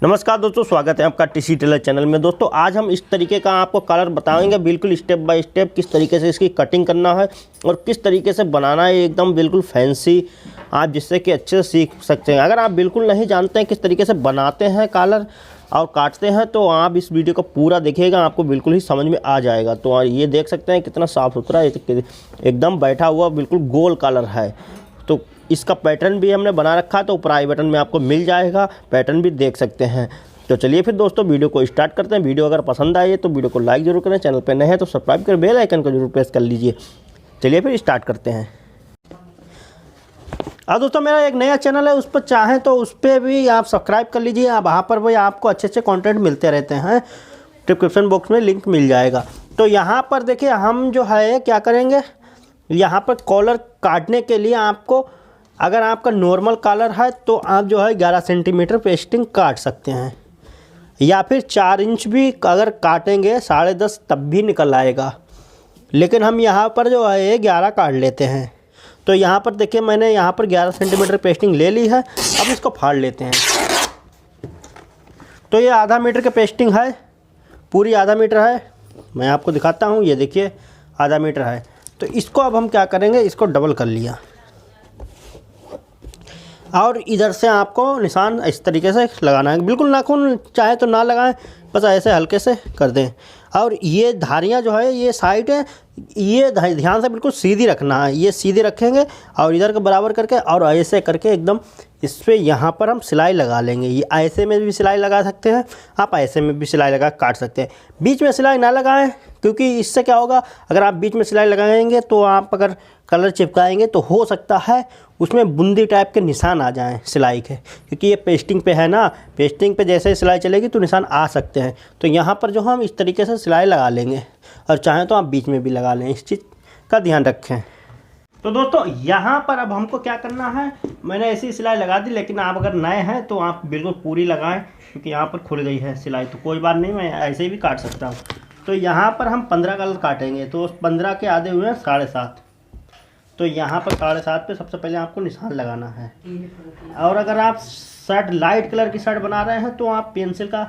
नमस्कार दोस्तों, स्वागत है आपका टीसी टेलर चैनल में। दोस्तों आज हम इस तरीके का आपको कलर बताएंगे, बिल्कुल स्टेप बाय स्टेप किस तरीके से इसकी कटिंग करना है और किस तरीके से बनाना है एकदम बिल्कुल फैंसी, आप जिससे कि अच्छे से सीख सकते हैं। अगर आप बिल्कुल नहीं जानते हैं किस तरीके से बनाते हैं कलर और काटते हैं तो आप इस वीडियो को पूरा देखिएगा, आपको बिल्कुल ही समझ में आ जाएगा। तो ये देख सकते हैं कितना साफ़ सुथरा एकदम बैठा हुआ बिल्कुल गोल कलर है। तो इसका पैटर्न भी हमने बना रखा है, तो ऊपर आई बटन में आपको मिल जाएगा, पैटर्न भी देख सकते हैं। तो चलिए फिर दोस्तों वीडियो को स्टार्ट करते हैं। वीडियो अगर पसंद आए तो वीडियो को लाइक जरूर करें, चैनल पर नए हैं तो सब्सक्राइब कर बेल आइकन को जरूर प्रेस कर लीजिए। चलिए फिर स्टार्ट करते हैं। अब दोस्तों मेरा एक नया चैनल है, उस पर चाहें तो उस पर भी आप सब्सक्राइब कर लीजिए। आप वहाँ पर भी आपको अच्छे अच्छे कंटेंट मिलते रहते हैं, डिस्क्रिप्शन बॉक्स में लिंक मिल जाएगा। तो यहाँ पर देखिए हम जो है क्या करेंगे, यहाँ पर कॉलर काटने के लिए आपको, अगर आपका नॉर्मल कॉलर है तो आप जो है 11 सेंटीमीटर पेस्टिंग काट सकते हैं, या फिर 4 इंच भी अगर काटेंगे 10.5 तब भी निकल आएगा। लेकिन हम यहाँ पर जो है 11 काट लेते हैं। तो यहाँ पर देखिए मैंने यहाँ पर 11 सेंटीमीटर पेस्टिंग ले ली है। अब इसको फाड़ लेते हैं। तो ये आधा मीटर का पेस्टिंग है, पूरी आधा मीटर है। मैं आपको दिखाता हूँ, ये देखिए आधा मीटर है। तो इसको अब हम क्या करेंगे, इसको डबल कर लिया और इधर से आपको निशान इस तरीके से लगाना है। बिल्कुल नाखून चाहे तो ना लगाएं, बस ऐसे हल्के से कर दें। और ये धारियाँ जो है, ये साइड है, ये ध्यान से बिल्कुल सीधी रखना है। ये सीधी रखेंगे और इधर को बराबर करके और ऐसे करके एकदम इस पर यहाँ पर हम सिलाई लगा लेंगे। ये ऐसे में भी सिलाई लगा सकते हैं, आप ऐसे में भी सिलाई लगा काट सकते हैं। बीच में सिलाई ना लगाएं, क्योंकि इससे क्या होगा, अगर आप बीच में सिलाई लगाएंगे तो आप अगर कलर चिपकाएंगे तो हो सकता है उसमें बूंदी टाइप के निशान आ जाएं सिलाई के, क्योंकि ये पेस्टिंग पे है ना। पेस्टिंग पे जैसे सिलाई चलेगी तो निशान आ सकते हैं। तो यहाँ पर जो हम इस तरीके से सिलाई लगा लेंगे, और चाहें तो आप बीच में भी लगा लें, इस चीज़ का ध्यान रखें। तो दोस्तों यहाँ पर अब हमको क्या करना है, मैंने ऐसी सिलाई लगा दी, लेकिन आप अगर नए हैं तो आप बिल्कुल पूरी लगाएं, क्योंकि यहाँ पर खुल गई है सिलाई। तो कोई बात नहीं, मैं ऐसे ही भी काट सकता हूँ। तो यहाँ पर हम 15 कलर काटेंगे, तो 15 के आधे हुए हैं 7.5। तो यहाँ पर 7.5 पे सबसे पहले आपको निशान लगाना है। और अगर आप शर्ट लाइट कलर की शर्ट बना रहे हैं तो आप पेंसिल का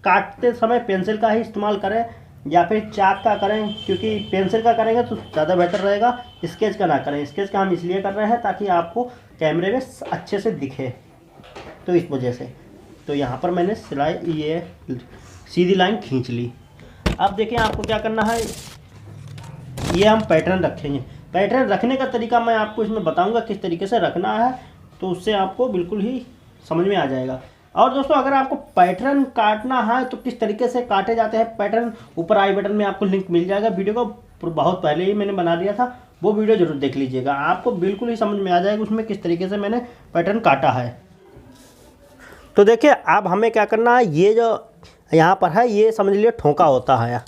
काटते समय पेंसिल का ही इस्तेमाल करें, या फिर चाक का करें, क्योंकि पेंसिल का करेंगे तो ज़्यादा बेहतर रहेगा। स्केच का ना करें, स्केच का हम इसलिए कर रहे हैं ताकि आपको कैमरे में अच्छे से दिखे, तो इस वजह से। तो यहाँ पर मैंने सिलाई ये सीधी लाइन खींच ली। अब देखिए आपको क्या करना है, ये हम पैटर्न रखेंगे। पैटर्न रखने का तरीका मैं आपको इसमें बताऊंगा किस तरीके से रखना है, तो उससे आपको बिल्कुल ही समझ में आ जाएगा। और दोस्तों अगर आपको पैटर्न काटना है तो किस तरीके से काटे जाते हैं पैटर्न, ऊपर आई बटन में आपको लिंक मिल जाएगा। वीडियो को बहुत पहले ही मैंने बना दिया था, वो वीडियो जरूर देख लीजिएगा, आपको बिल्कुल ही समझ में आ जाएगा उसमें किस तरीके से मैंने पैटर्न काटा है। तो देखिए अब हमें क्या करना है, ये जो यहाँ पर है ये समझ लीजिए ठोका होता है।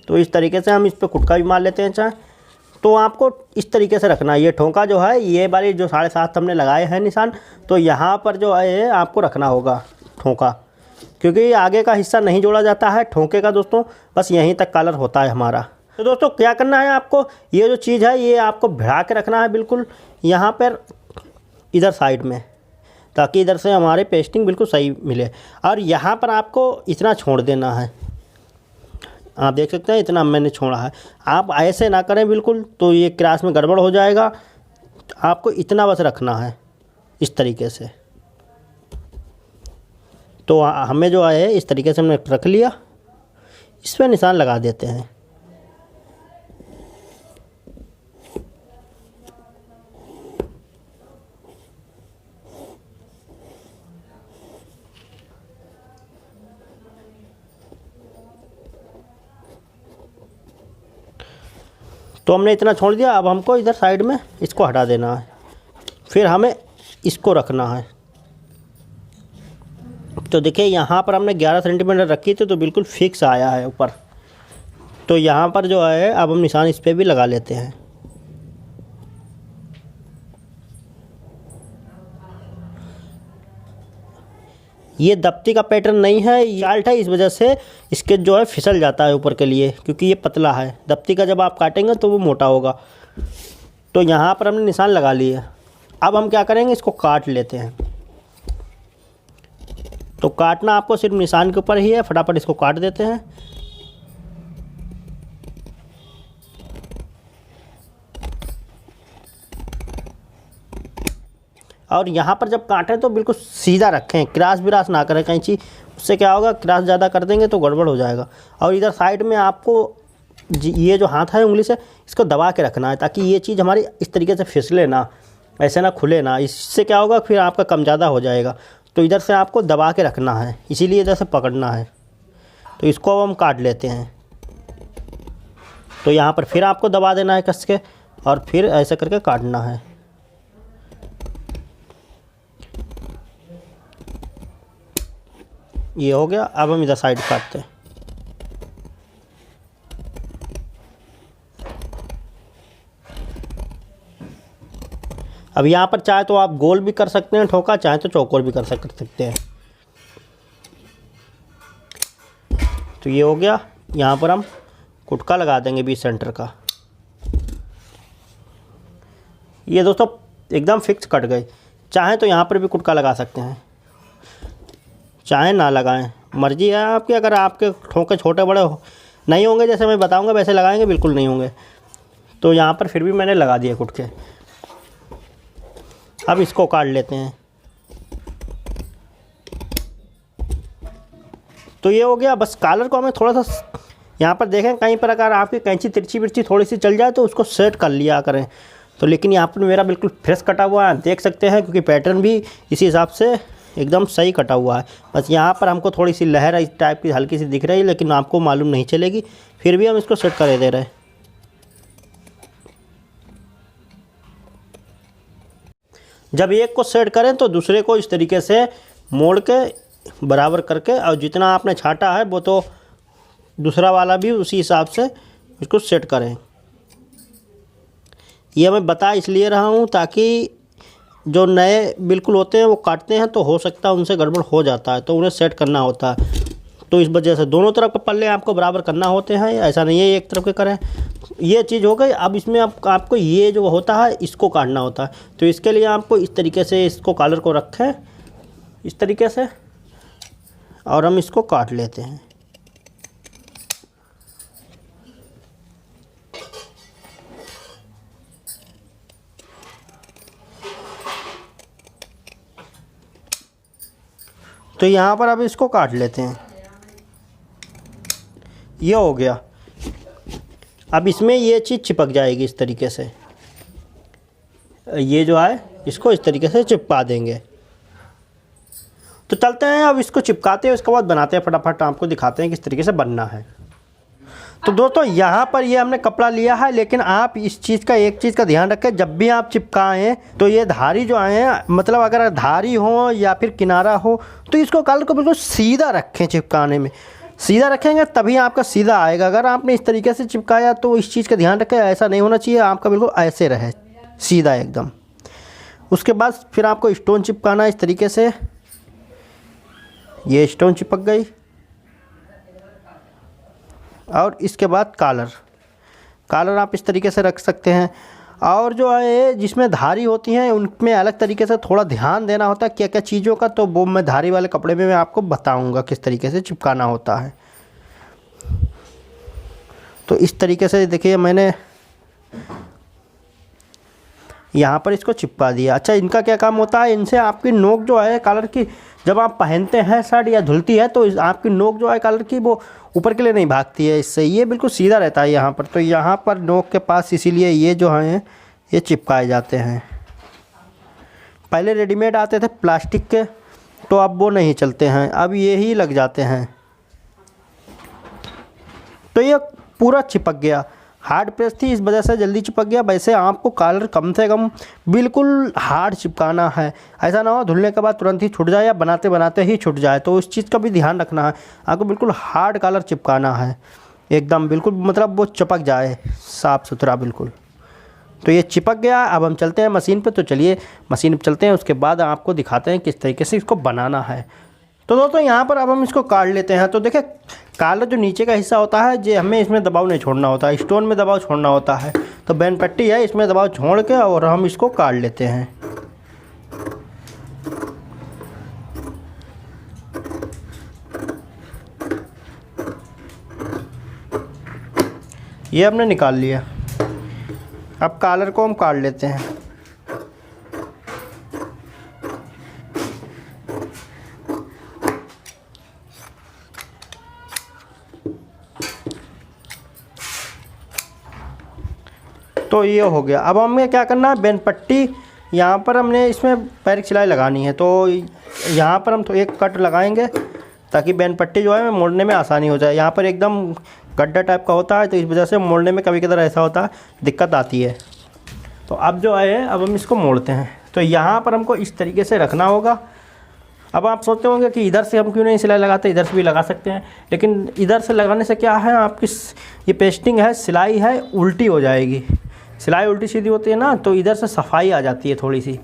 तो इस तरीके से हम इस पर कुटका भी मार लेते हैं चाहे, तो आपको इस तरीके से रखना है। ये ठोका जो है, ये वाली जो 7.5 हमने लगाए हैं निशान, तो यहाँ पर जो है आपको रखना होगा ठोका, क्योंकि आगे का हिस्सा नहीं जोड़ा जाता है ठोके का दोस्तों, बस यहीं तक कलर होता है हमारा। तो दोस्तों क्या करना है आपको, ये जो चीज़ है ये आपको भिड़ा के रखना है बिल्कुल यहाँ पर इधर साइड में, ताकि इधर से हमारे पेस्टिंग बिल्कुल सही मिले। और यहाँ पर आपको इतना छोड़ देना है, आप देख सकते हैं इतना मैंने छोड़ा है। आप ऐसे ना करें बिल्कुल, तो ये क्रॉस में गड़बड़ हो जाएगा। आपको इतना बस रखना है इस तरीके से। तो हमें जो है इस तरीके से हमने रख लिया, इस पर निशान लगा देते हैं। तो हमने इतना छोड़ दिया। अब हमको इधर साइड में इसको हटा देना है, फिर हमें इसको रखना है। तो देखिए यहाँ पर हमने 11 सेंटीमीटर रखी थी, तो बिल्कुल फिक्स आया है ऊपर। तो यहाँ पर जो है अब हम निशान इस पर भी लगा लेते हैं। ये दफ्ती का पैटर्न नहीं है, ये चाल्ट है, इस वजह से इसके जो है फिसल जाता है ऊपर के लिए, क्योंकि ये पतला है। दफ्ती का जब आप काटेंगे तो वो मोटा होगा। तो यहाँ पर हमने निशान लगा लिए। अब हम क्या करेंगे, इसको काट लेते हैं। तो काटना आपको सिर्फ निशान के ऊपर ही है, फटाफट इसको काट देते हैं। और यहाँ पर जब काटें तो बिल्कुल सीधा रखें, क्रॉस विरास ना करें कैंची, उससे क्या होगा क्रॉस ज़्यादा कर देंगे तो गड़बड़ हो जाएगा। और इधर साइड में आपको ये जो हाथ है उंगली से इसको दबा के रखना है, ताकि ये चीज़ हमारी इस तरीके से फिसले ना, ऐसे ना खुले ना। इससे क्या होगा फिर आपका कम ज़्यादा हो जाएगा। तो इधर से आपको दबा के रखना है, इसीलिए इधर से पकड़ना है। तो इसको अब हम काट लेते हैं। तो यहाँ पर फिर आपको दबा देना है कस के, और फिर ऐसे करके काटना है। ये हो गया। अब हम इधर साइड काटते हैं। अब यहाँ पर चाहे तो आप गोल भी कर सकते हैं ठोका, चाहे तो चौकोर भी कर सकते हैं। तो ये हो गया। यहाँ पर हम कुटका लगा देंगे बीच सेंटर का। ये दोस्तों एकदम फिक्स कट गए। चाहे तो यहाँ पर भी कुटका लगा सकते हैं, चाहे ना लगाएं, मर्जी है आपकी। अगर आपके ठोके छोटे बड़े नहीं होंगे जैसे मैं बताऊंगा वैसे लगाएंगे, बिल्कुल नहीं होंगे। तो यहाँ पर फिर भी मैंने लगा दिए कुटके। अब इसको काट लेते हैं। तो ये हो गया। बस कॉलर को हमें थोड़ा सा यहाँ पर देखें, कहीं पर अगर आपकी कैंची तिरछी बिरछी थोड़ी सी चल जाए तो उसको सेट कर लिया करें। तो लेकिन यहाँ पर मेरा बिल्कुल फ्रेश कटा हुआ है, देख सकते हैं, क्योंकि पैटर्न भी इसी हिसाब से एकदम सही कटा हुआ है। बस यहाँ पर हमको थोड़ी सी लहर इस टाइप की हल्की सी दिख रही है, लेकिन आपको मालूम नहीं चलेगी। फिर भी हम इसको सेट कर दे रहे हैं। जब एक को सेट करें तो दूसरे को इस तरीके से मोड़ के बराबर करके, और जितना आपने छाटा है वो तो दूसरा वाला भी उसी हिसाब से इसको सेट करें। ये मैं बता इसलिए रहा हूँ ताकि जो नए बिल्कुल होते हैं वो काटते हैं तो हो सकता है उनसे गड़बड़ हो जाता है, तो उन्हें सेट करना होता है। तो इस वजह से दोनों तरफ के पल्ले आपको बराबर करना होते हैं, ऐसा नहीं है एक तरफ के करें। ये चीज़ हो गई। अब इसमें आपको ये जो होता है इसको काटना होता है। तो इसके लिए आपको इस तरीके से इसको कॉलर को रखें इस तरीके से, और हम इसको काट लेते हैं। तो यहाँ पर अब इसको काट लेते हैं। ये हो गया। अब इसमें ये चीज़ चिपक जाएगी इस तरीके से। ये जो है इसको इस तरीके से चिपका देंगे। तो चलते हैं अब इसको चिपकाते हैं, उसके बाद बनाते हैं। फटाफट आपको दिखाते हैं किस तरीके से बनना है। तो दोस्तों यहाँ पर ये हमने कपड़ा लिया है, लेकिन आप इस चीज़ का एक चीज़ का ध्यान रखें, जब भी आप चिपकाएं तो ये धारी जो है, मतलब अगर धारी हो या फिर किनारा हो तो इसको कलर को बिल्कुल सीधा रखें। चिपकाने में सीधा रखेंगे तभी आपका सीधा आएगा। अगर आपने इस तरीके से चिपकाया तो इस चीज़ का ध्यान रखें, ऐसा नहीं होना चाहिए, आपका बिल्कुल ऐसे रहे सीधा एकदम। उसके बाद फिर आपको स्टोन चिपकाना इस तरीके से। ये स्टोन चिपक गई। और इसके बाद कॉलर आप इस तरीके से रख सकते हैं। और जो है जिसमें धारी होती हैं उनमें अलग तरीके से थोड़ा ध्यान देना होता है क्या क्या चीज़ों का, तो वो मैं धारी वाले कपड़े में मैं आपको बताऊंगा किस तरीके से चिपकाना होता है। तो इस तरीके से देखिए मैंने यहाँ पर इसको चिपका दिया। अच्छा, इनका क्या काम होता है, इनसे आपकी नोक जो है कॉलर की, जब आप पहनते हैं शर्ट या धुलती है तो आपकी नोक जो है कॉलर की वो ऊपर के लिए नहीं भागती है, इससे ये बिल्कुल सीधा रहता है यहाँ पर। तो यहाँ पर नोक के पास इसीलिए ये जो हैं ये चिपकाए जाते हैं। पहले रेडीमेड आते थे प्लास्टिक के, तो अब वो नहीं चलते हैं, अब ये ही लग जाते हैं। तो ये पूरा चिपक गया। हार्ड प्रेस थी इस वजह से जल्दी चिपक गया। वैसे आपको कॉलर कम से कम बिल्कुल हार्ड चिपकाना है, ऐसा ना हो धुलने के बाद तुरंत ही छूट जाए या बनाते बनाते ही छूट जाए। तो उस चीज़ का भी ध्यान रखना है, आपको बिल्कुल हार्ड कॉलर चिपकाना है एकदम, बिल्कुल मतलब वो चिपक जाए साफ़ सुथरा बिल्कुल। तो ये चिपक गया। अब हम चलते हैं मशीन पे। तो चलिए मशीन पे चलते हैं, उसके बाद आपको दिखाते हैं किस तरीके से इसको बनाना है। तो दोस्तों यहाँ पर अब हम इसको काट लेते हैं। तो देखिए कॉलर जो नीचे का हिस्सा होता है ये हमें इसमें दबाव नहीं छोड़ना होता है, स्टोन में दबाव छोड़ना होता है। तो बैन पट्टी है इसमें दबाव छोड़ के और हम इसको काट लेते हैं। ये हमने निकाल लिया। अब कॉलर को हम काट लेते हैं। तो ये हो गया। अब हमें क्या करना है, बेन पट्टी यहाँ पर हमने इसमें पैर की सिलाई लगानी है। तो यहाँ पर हम तो एक कट लगाएंगे ताकि बेन पट्टी जो है मोड़ने में आसानी हो जाए। यहाँ पर एकदम गड्ढा टाइप का होता है, तो इस वजह से मोड़ने में कभी कभार ऐसा होता है, दिक्कत आती है। तो अब जो है, अब हम इसको मोड़ते हैं। तो यहाँ पर हमको इस तरीके से रखना होगा। अब आप सोचते होंगे कि इधर से हम क्यों नहीं सिलाई लगाते, इधर से भी लगा सकते हैं, लेकिन इधर से लगाने से क्या है, आपकी ये पेस्टिंग है, सिलाई है, उल्टी हो जाएगी। सिलाई उल्टी सीधी होती है ना, तो इधर से सफाई आ जाती है थोड़ी सी।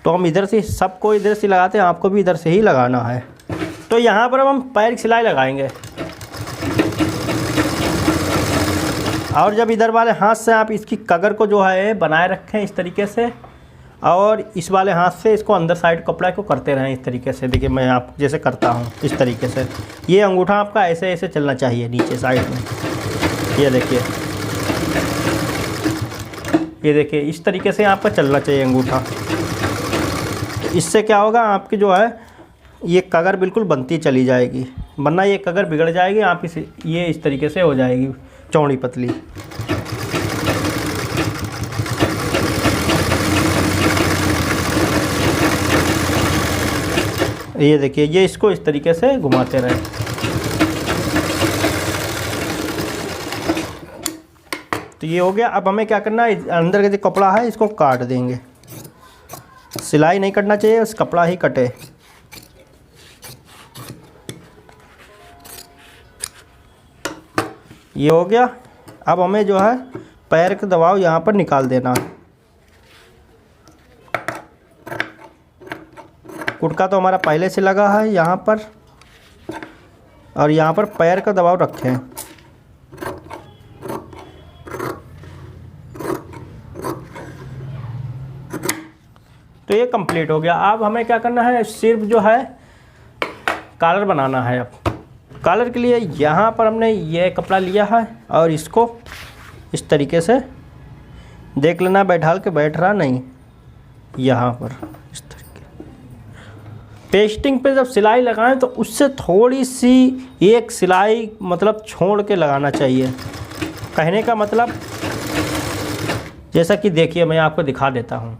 तो हम इधर से, सबको इधर से लगाते हैं, आपको भी इधर से ही लगाना है। तो यहाँ पर अब हम पैर की सिलाई लगाएंगे। और जब इधर वाले हाथ से आप इसकी कगर को जो है बनाए रखें इस तरीके से, और इस वाले हाथ से इसको अंदर साइड कपड़ा को करते रहें इस तरीके से। देखिए मैं आप जैसे करता हूँ इस तरीके से। ये अंगूठा आपका ऐसे ऐसे चलना चाहिए नीचे साइड में। ये देखिए, ये देखिए इस तरीके से आपका चलना चाहिए अंगूठा। इससे क्या होगा, आपकी जो है ये कगर बिल्कुल बनती चली जाएगी, वरना ये कगर बिगड़ जाएगी। आप ये इस तरीके से हो जाएगी चौड़ी पतली। ये देखिए, ये इसको इस तरीके से घुमाते रहें। तो ये हो गया। अब हमें क्या करना है, अंदर का जो कपड़ा है इसको काट देंगे। सिलाई नहीं करना चाहिए, उस कपड़ा ही कटे। ये हो गया। अब हमें जो है पैर का दबाव यहाँ पर निकाल देना है। कुटका तो हमारा पहले से लगा है यहाँ पर, और यहाँ पर पैर का दबाव रखें। तो ये कंप्लीट हो गया। अब हमें क्या करना है, सिर्फ जो है कॉलर बनाना है। अब कॉलर के लिए यहाँ पर हमने ये कपड़ा लिया है, और इसको इस तरीके से देख लेना, बैठाल के बैठ रहा नहीं, यहाँ पर इस तरीके। पेस्टिंग पे जब सिलाई लगाएं तो उससे थोड़ी सी एक सिलाई मतलब छोड़ के लगाना चाहिए। कहने का मतलब, जैसा कि देखिए मैं आपको दिखा देता हूँ।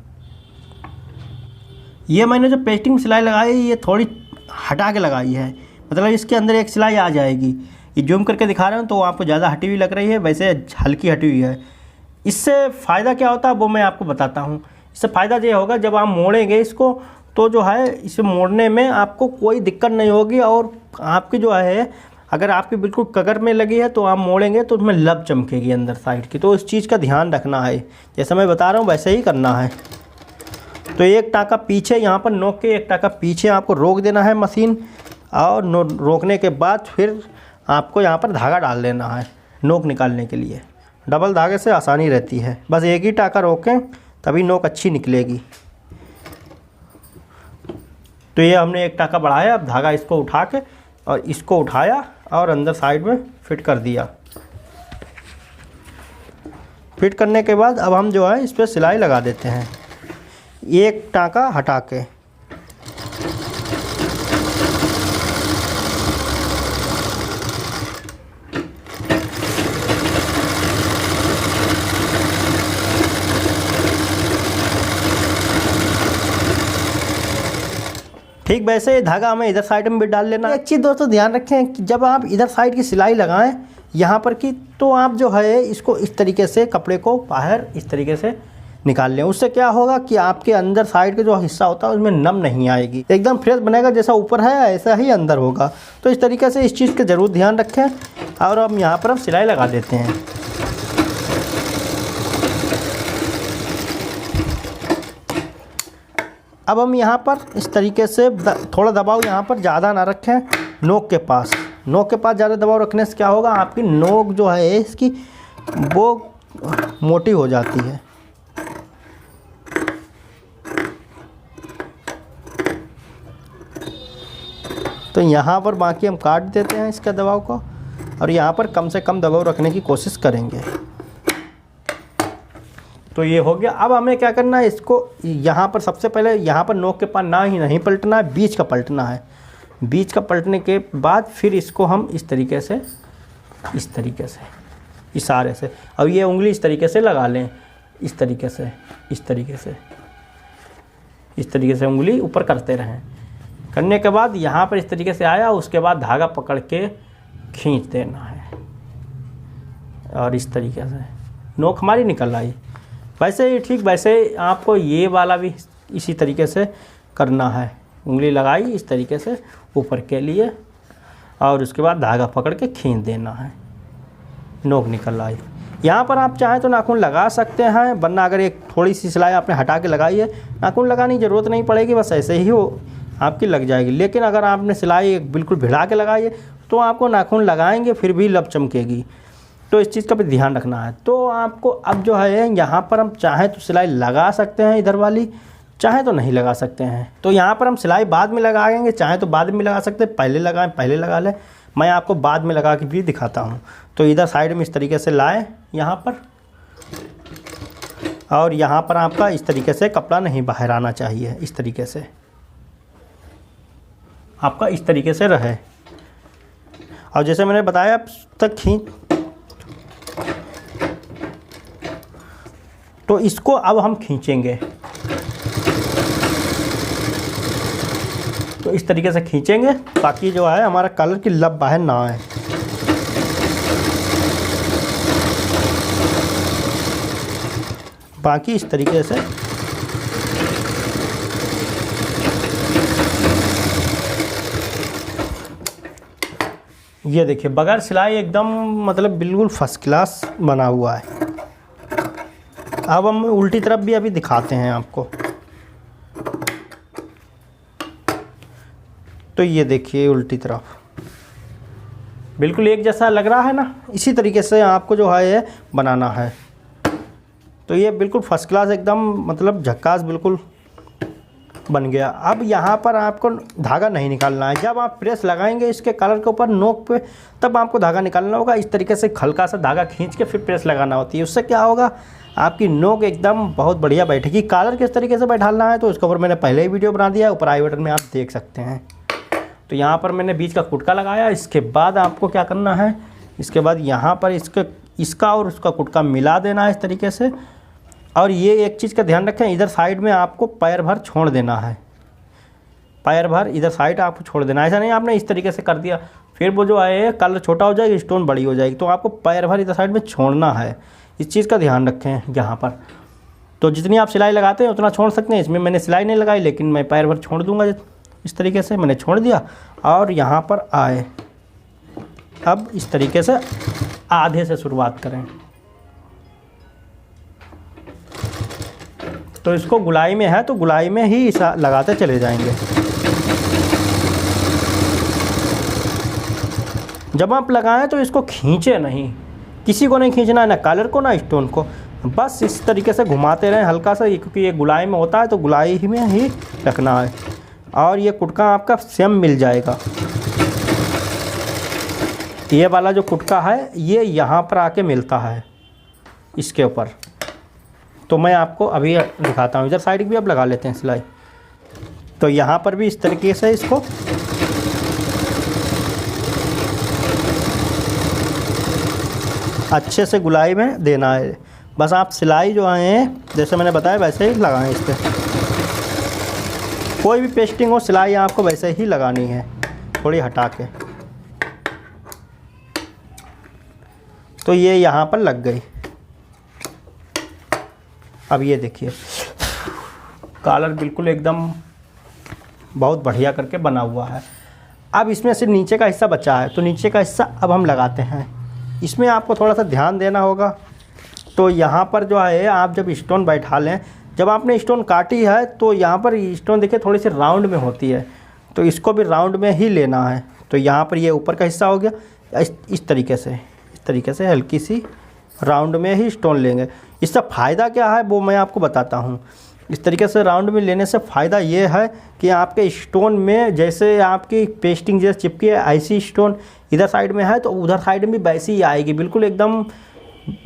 ये मैंने जो पेस्टिंग सिलाई लगाई ये थोड़ी हटा के लगाई है, मतलब इसके अंदर एक सिलाई आ जाएगी। ये जूम करके दिखा रहे हूँ तो आपको ज़्यादा हटी हुई लग रही है, वैसे हल्की हटी हुई है। इससे फ़ायदा क्या होता है वो मैं आपको बताता हूँ। इससे फ़ायदा ये होगा, जब आप मोड़ेंगे इसको तो जो है इसे मोड़ने में आपको कोई दिक्कत नहीं होगी। और आपकी जो है, अगर आपकी बिल्कुल कगर में लगी है तो आप मोड़ेंगे तो उसमें लब चमकेगी अंदर साइड की। तो इस चीज़ का ध्यान रखना है, जैसा मैं बता रहा हूँ वैसे ही करना है। तो एक टाँका पीछे यहाँ पर नोक के, एक टाँका पीछे आपको रोक देना है मशीन, और रोकने के बाद फिर आपको यहाँ पर धागा डाल देना है नोक निकालने के लिए। डबल धागे से आसानी रहती है, बस एक ही टाँका रोकें तभी नोक अच्छी निकलेगी। तो ये हमने एक टाँका बढ़ाया, अब धागा इसको उठा के और इसको उठाया और अंदर साइड में फिट कर दिया। फिट करने के बाद अब हम जो है इस पर सिलाई लगा देते हैं, एक टाँका हटा के। ठीक वैसे धागा हमें इधर साइड में भी डाल लेना। एक चीज़ दोस्तों ध्यान रखें कि जब आप इधर साइड की सिलाई लगाएं यहाँ पर की, तो आप जो है इसको इस तरीके से कपड़े को बाहर इस तरीके से निकाल लें। उससे क्या होगा कि आपके अंदर साइड का जो हिस्सा होता है उसमें नम नहीं आएगी, एकदम फ्रेश बनेगा। जैसा ऊपर है ऐसा ही अंदर होगा। तो इस तरीके से इस चीज़ का ज़रूर ध्यान रखें। और अब यहाँ पर हम सिलाई लगा देते हैं। अब हम यहाँ पर इस तरीके से थोड़ा दबाव यहाँ पर ज़्यादा ना रखें, नोक के पास। नोक के पास ज़्यादा दबाव रखने से क्या होगा, आपकी नोक जो है इसकी वो मोटी हो जाती है। तो यहाँ पर बाकी हम काट देते हैं इसका दबाव को, और यहाँ पर कम से कम दबाव रखने की कोशिश करेंगे। तो ये हो गया। अब हमें क्या करना है, इसको यहाँ पर सबसे पहले यहाँ पर नोक के पास ना ही नहीं पलटना है, बीच का पलटना है। बीच का पलटने के बाद फिर इसको हम इस तरीके से इशारे से, अब ये उंगली इस तरीके से लगा लें, इस तरीके से उंगली ऊपर करते रहें। करने के बाद यहाँ पर इस तरीके से आया, उसके बाद धागा पकड़ के खींच देना है और इस तरीके से नोक हमारी निकल आई। वैसे ही ठीक वैसे आपको ये वाला भी इसी तरीके से करना है। उंगली लगाई इस तरीके से ऊपर के लिए और उसके बाद धागा पकड़ के खींच देना है, नोक निकल आई। यहाँ पर आप चाहें तो नाखून लगा सकते हैं, वरना अगर एक थोड़ी सी सिलाई आपने हटा के लगाई है, नाखून लगाने की ज़रूरत नहीं पड़ेगी, बस ऐसे ही वो आपकी लग जाएगी। लेकिन अगर आपने सिलाई बिल्कुल भिड़ा के लगाई है तो आपको नाखून लगाएंगे फिर भी लब चमकेगी। तो इस चीज़ का भी ध्यान रखना है। तो आपको अब जो है यहाँ पर हम चाहें तो सिलाई लगा सकते हैं इधर वाली, चाहें तो नहीं लगा सकते हैं। तो यहाँ पर हम सिलाई बाद में लगाएंगे, चाहें तो बाद में लगा सकते हैं, पहले लगाएं पहले लगा लें। मैं आपको बाद में लगा के भी दिखाता हूँ। तो इधर साइड में इस तरीके से लाएं यहाँ पर, और यहाँ पर आपका इस तरीके से कपड़ा नहीं बाहर आना चाहिए, इस तरीके से आपका इस तरीके से रहे। और जैसे मैंने बताया तक खींच, तो इसको अब हम खींचेंगे, तो इस तरीके से खींचेंगे ताकि जो है हमारा कलर की लब बाहर ना आए। बाकी इस तरीके से ये देखिए बगैर सिलाई एकदम मतलब बिल्कुल फर्स्ट क्लास बना हुआ है। अब हम उल्टी तरफ भी अभी दिखाते हैं आपको। तो ये देखिए उल्टी तरफ बिल्कुल एक जैसा लग रहा है ना, इसी तरीके से आपको जो है ये बनाना है। तो ये बिल्कुल फर्स्ट क्लास एकदम मतलब झक्कास बिल्कुल बन गया। अब यहाँ पर आपको धागा नहीं निकालना है। जब आप प्रेस लगाएंगे इसके कलर के ऊपर नोक पे, तब आपको धागा निकालना होगा। इस तरीके से हल्का सा धागा खींच के फिर प्रेस लगाना होती है। उससे क्या होगा, आपकी नोक एकदम बहुत बढ़िया बैठेगी। कलर किस तरीके से बैठाना है तो उसके ऊपर मैंने पहले ही वीडियो बना दिया है, ऊपर आई बटन में आप देख सकते हैं। तो यहाँ पर मैंने बीच का कुटका लगाया। इसके बाद आपको क्या करना है, इसके बाद यहाँ पर इसका और उसका कुटका मिला देना है इस तरीके से। और ये एक चीज़ का ध्यान रखें, इधर साइड में आपको पैर भर छोड़ देना है, पैर भर इधर साइड आपको छोड़ देना है। ऐसा नहीं आपने इस तरीके से कर दिया फिर वो जो है कलर छोटा हो जाएगा, स्टोन बड़ी हो जाएगी। तो आपको पैर भर इधर साइड में छोड़ना है, इस चीज़ का ध्यान रखें यहाँ पर। तो जितनी आप सिलाई लगाते हैं उतना छोड़ सकते हैं। इसमें मैंने सिलाई नहीं लगाई, लेकिन मैं पैर भर छोड़ दूँगा। इस तरीके से मैंने छोड़ दिया और यहाँ पर आए। अब इस तरीके से आधे से शुरुआत करें। तो इसको गुलाई में है तो गुलाई में ही लगाते चले जाएंगे। जब आप लगाएं तो इसको खींचे नहीं, किसी को नहीं खींचना है, ना कलर को ना स्टोन को। बस इस तरीके से घुमाते रहें हल्का सा, क्योंकि ये गुलाई में होता है तो गुलाई ही में ही रखना है। और ये कुटका आपका सेम मिल जाएगा। ये वाला जो कुटका है ये यहाँ पर आके मिलता है इसके ऊपर। तो मैं आपको अभी दिखाता हूँ। इधर साइड भी अब लगा लेते हैं सिलाई। तो यहाँ पर भी इस तरीके से इसको अच्छे से गुलाई में देना है। बस आप सिलाई जो है जैसे मैंने बताया वैसे ही लगाएं। इस पर कोई भी पेस्टिंग हो सिलाई आपको वैसे ही लगानी है, थोड़ी हटा के। तो ये यहाँ पर लग गई। अब ये देखिए कॉलर बिल्कुल एकदम बहुत बढ़िया करके बना हुआ है। अब इसमें से नीचे का हिस्सा बचा है, तो नीचे का हिस्सा अब हम लगाते हैं। इसमें आपको थोड़ा सा ध्यान देना होगा। तो यहाँ पर जो है आप जब स्टोन बैठा लें, जब आपने स्टोन काटी है तो यहाँ पर स्टोन देखिए थोड़ी सी राउंड में होती है, तो इसको भी राउंड में ही लेना है। तो यहाँ पर ये ऊपर का हिस्सा हो गया। इस तरीके से हल्की सी राउंड में ही स्टोन लेंगे। इसका फ़ायदा क्या है वो मैं आपको बताता हूँ। इस तरीके से राउंड में लेने से फ़ायदा ये है कि आपके स्टोन में जैसे आपकी पेस्टिंग जैसे चिपकी है, ऐसी स्टोन इधर साइड में है तो उधर साइड में वैसी ही आएगी, बिल्कुल एकदम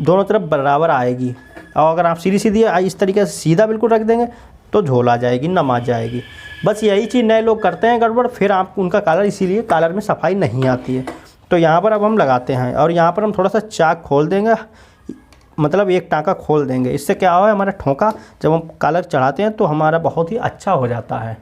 दोनों तरफ बराबर आएगी। और अगर आप सीधी सीधी इस तरीके से सीधा बिल्कुल रख देंगे तो झोल आ जाएगी, नम आ जाएगी। बस यही चीज़ नए लोग करते हैं गड़बड़, फिर आप उनका कलर, इसीलिए कलर में सफाई नहीं आती है। तो यहाँ पर अब हम लगाते हैं और यहाँ पर हम थोड़ा सा चाक खोल देंगे, मतलब एक टाँका खोल देंगे। इससे क्या हुआ है, हमारा ठोंका जब हम कलर चढ़ाते हैं तो हमारा बहुत ही अच्छा हो जाता है।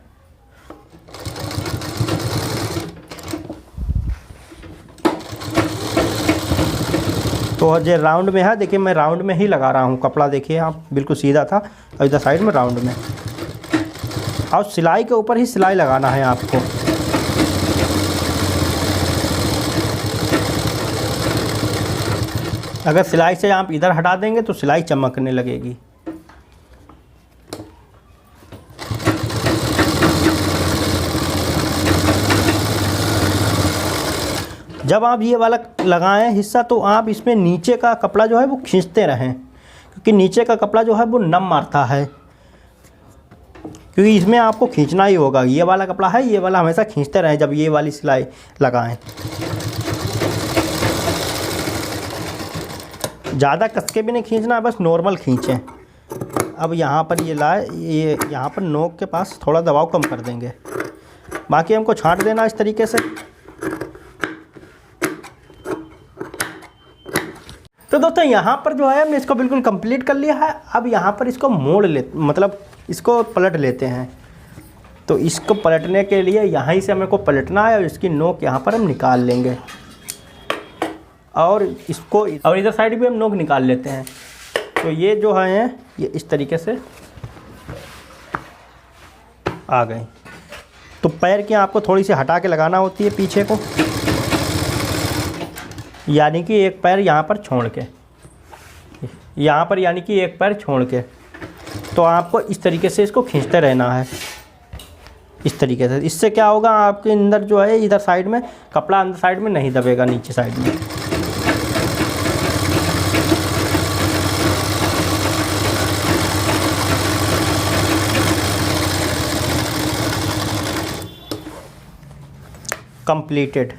तो जो राउंड में है, देखिए मैं राउंड में ही लगा रहा हूँ कपड़ा, देखिए आप बिल्कुल सीधा था और इधर साइड में राउंड में, और सिलाई के ऊपर ही सिलाई लगाना है आपको। अगर सिलाई से आप इधर हटा देंगे तो सिलाई चमकने लगेगी। जब आप ये वाला लगाएं हिस्सा तो आप इसमें नीचे का कपड़ा जो है वो खींचते रहें, क्योंकि नीचे का कपड़ा जो है वो नम मारता है, क्योंकि इसमें आपको खींचना ही होगा। ये वाला कपड़ा है, ये वाला हमेशा खींचते रहें जब ये वाली सिलाई लगाएं। ज़्यादा कस के भी नहीं खींचना है, बस नॉर्मल खींचें। अब यहाँ पर ये यहाँ पर नोक के पास थोड़ा दबाव कम कर देंगे, बाकी हमको छांट देना इस तरीके से। तो दोस्तों यहाँ पर जो है हमने इसको बिल्कुल कंप्लीट कर लिया है। अब यहाँ पर इसको मतलब इसको पलट लेते हैं। तो इसको पलटने के लिए यहाँ ही से हमें को पलटना है और इसकी नोक यहाँ पर हम निकाल लेंगे और इसको, और इधर साइड भी हम नोक निकाल लेते हैं। तो ये जो है ये इस तरीके से आ गए। तो पैर की आपको थोड़ी सी हटा के लगाना होती है पीछे को, यानी कि एक पैर यहाँ पर छोड़ के, यहाँ पर यानी कि एक पैर छोड़ के। तो आपको इस तरीके से इसको खींचते रहना है, इस तरीके से। इससे क्या होगा, आपके अंदर जो है इधर साइड में कपड़ा अंदर साइड में नहीं दबेगा, नीचे साइड में। कंप्लीटेड।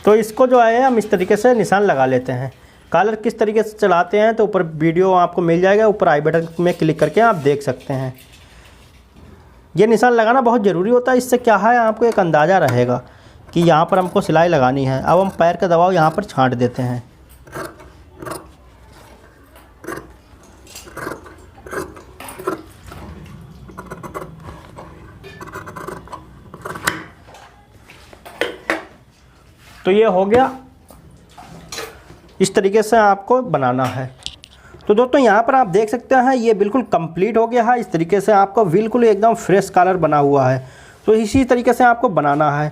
तो इसको जो है हम इस तरीके से निशान लगा लेते हैं। कलर किस तरीके से चलाते हैं तो ऊपर वीडियो आपको मिल जाएगा, ऊपर आई बटन में क्लिक करके आप देख सकते हैं। ये निशान लगाना बहुत ज़रूरी होता है, इससे क्या है आपको एक अंदाज़ा रहेगा कि यहाँ पर हमको सिलाई लगानी है। अब हम पैर का दबाव यहाँ पर छांट देते हैं। तो ये हो गया, इस तरीके से आपको बनाना है। तो दोस्तों यहाँ पर आप देख सकते हैं ये बिल्कुल कंप्लीट हो गया है। इस तरीके से आपको बिल्कुल एकदम फ्रेश कलर बना हुआ है। तो इसी तरीके से आपको बनाना है।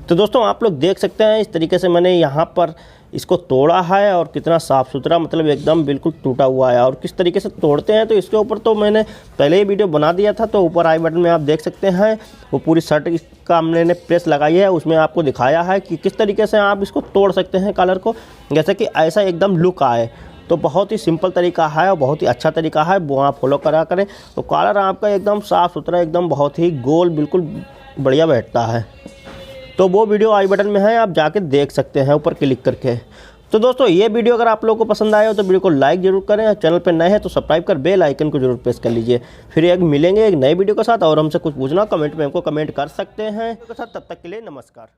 तो दोस्तों आप लोग देख सकते हैं इस तरीके से मैंने यहाँ पर इसको तोड़ा है और कितना साफ़ सुथरा, मतलब एकदम बिल्कुल टूटा हुआ है। और किस तरीके से तोड़ते हैं तो इसके ऊपर तो मैंने पहले ही वीडियो बना दिया था, तो ऊपर आई बटन में आप देख सकते हैं वो पूरी शर्ट का हमने प्रेस लगाई है, उसमें आपको दिखाया है कि किस तरीके से आप इसको तोड़ सकते हैं कलर को, जैसे कि ऐसा एकदम लुक आए। तो बहुत ही सिंपल तरीका है और बहुत ही अच्छा तरीका है, वो आप फॉलो करा करें तो कलर आपका एकदम साफ़ सुथरा, एकदम बहुत ही गोल, बिल्कुल बढ़िया बैठता है। तो वो वीडियो आई बटन में है, आप जाके देख सकते हैं ऊपर क्लिक करके। तो दोस्तों ये वीडियो अगर आप लोगों को पसंद आया हो तो वीडियो को लाइक जरूर करें, और चैनल पर नए हैं तो सब्सक्राइब कर बेल आइकन को जरूर प्रेस कर लीजिए। फिर एक मिलेंगे एक नए वीडियो के साथ, और हमसे कुछ पूछना कमेंट में हमको कमेंट कर सकते हैं। तब तक के लिए नमस्कार।